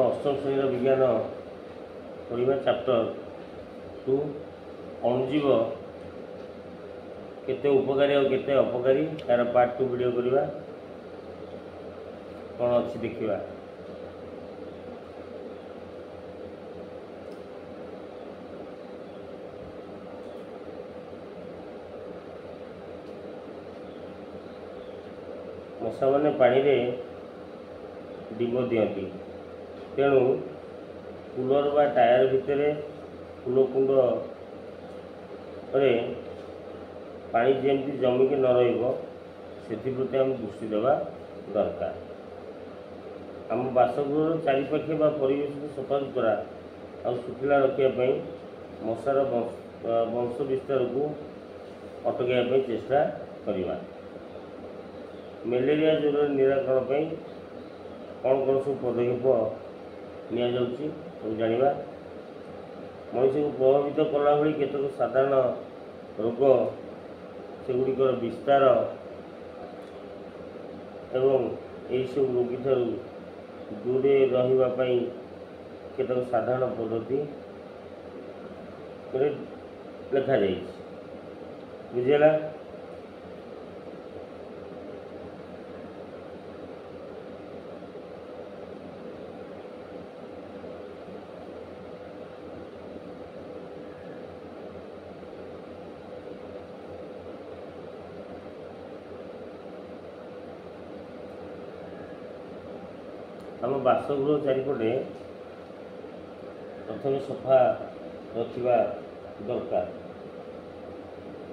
अष्टम श्रेणी विज्ञान पढ़ा चैप्टर 2 अणुजीव केते उपकारी और केते अपकारी तार पार्ट 2 वीडियो करवा कौन अच्छी देखा। मशा मैंने पानी रे डिंब दियंती तेणु कूलर बा टायर भितर फूल कुंड पानी जमी जमिकी न रही आम दृष्टि देवा दरकार। आम बासगृह चारिपाखे परिवेश को सफा सुतरा आ सुखिला रखापी मशार वंश विस्तार को अटकाइवाई चेष्टा करवा। मलेरिया ज्वर निराकरण कौन कौन सब पदक्षेप नि जाना। मनीष को प्रभावित कला भाई केतक साधारण रोग सेगुड़िकर विस्तार एवं यही सब रोगी ठार दूरे रही केतक साधारण पद्धति लिखा बुझेगा। आम बासगृह चारिपटे प्रथम सफा रखा दरकार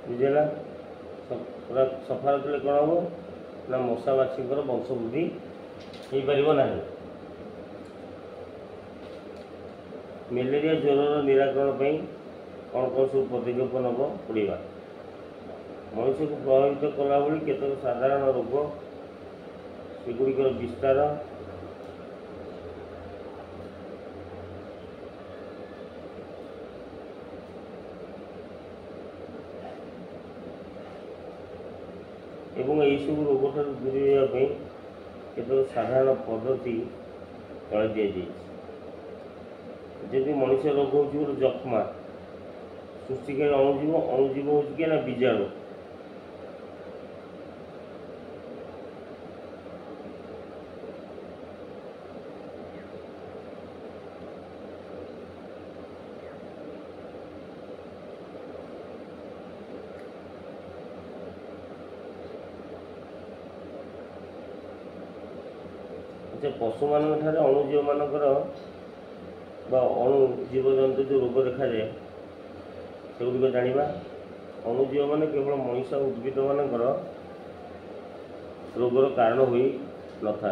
बुझेगा। पूरा सफा रखले कौन हम ना मशा माछी वंश वृद्धि हो पार ना। मलेरिया ज्वर निराकरण कौन कौन सब पदक्षेप नब पड़ा। मनीष को प्रभावित कला भाई केतक साधारण रोग सेगुड़िकर विस्तार एवं यही सब रोग ठार दूरी रही केतक साधारण पद्धति तले दि जब मनीष रोग हो जख्मा सृष्टिकारी अणुजीव अणुजीव हो ना बीजाणु पशु मान अणुजीव मानकर अणु जीवजंतु जो रोग देखा जाए सेगुड़िक जाना। अणुजीव मान केवल मनीष उद्भिद मानकर रोगर कारण हो न था।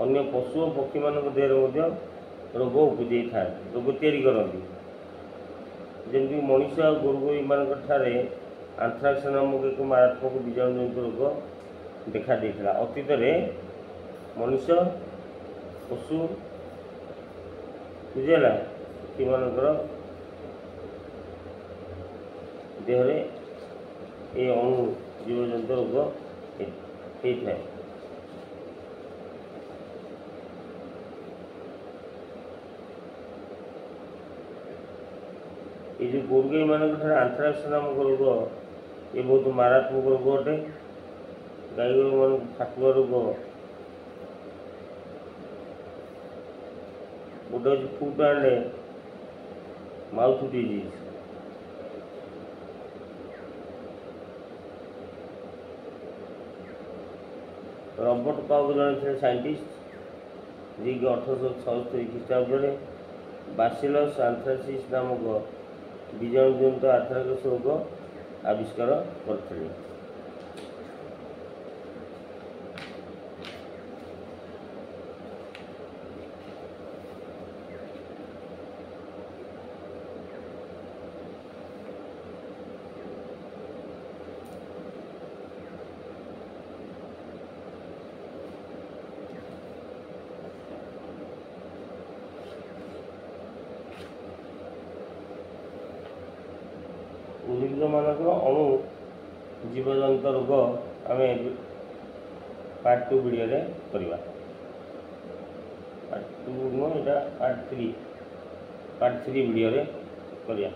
अन्य पशु और पक्षी मान देह रोग उपजे था रोग तैयारी करती जमी मनीष और गोरु मान आंथ्राक्स नामक एक मारात्मक बीजाणुजनित रोग देखा देता। अतीत मनुष्य पशु बुझेगा कि मानकर देहरे ये अणु जीवजंतु रोग होता है। ये जो गोरु गाई मान आंथ्राक्स नामक रोग ये बहुत मारात्मक रोग अटे। गाई गोरु मान फाटुआ रोग गोटे हूँ foot and mouth disease. Robert Kock जड़े थे साइंटिस्ट जी 1876 ख्रीष्टाब्द बासिलस आंथ्रासिस नामक बीजाणुजनित आंथ्राक्स रोग आविष्कार करते। उद्भिद मानक अणु जीवजंत रोग आम पार्ट 2 वीडियो रे करवा। पार्ट 2 नो एटा पार्ट 3 वीडियो रे करिया।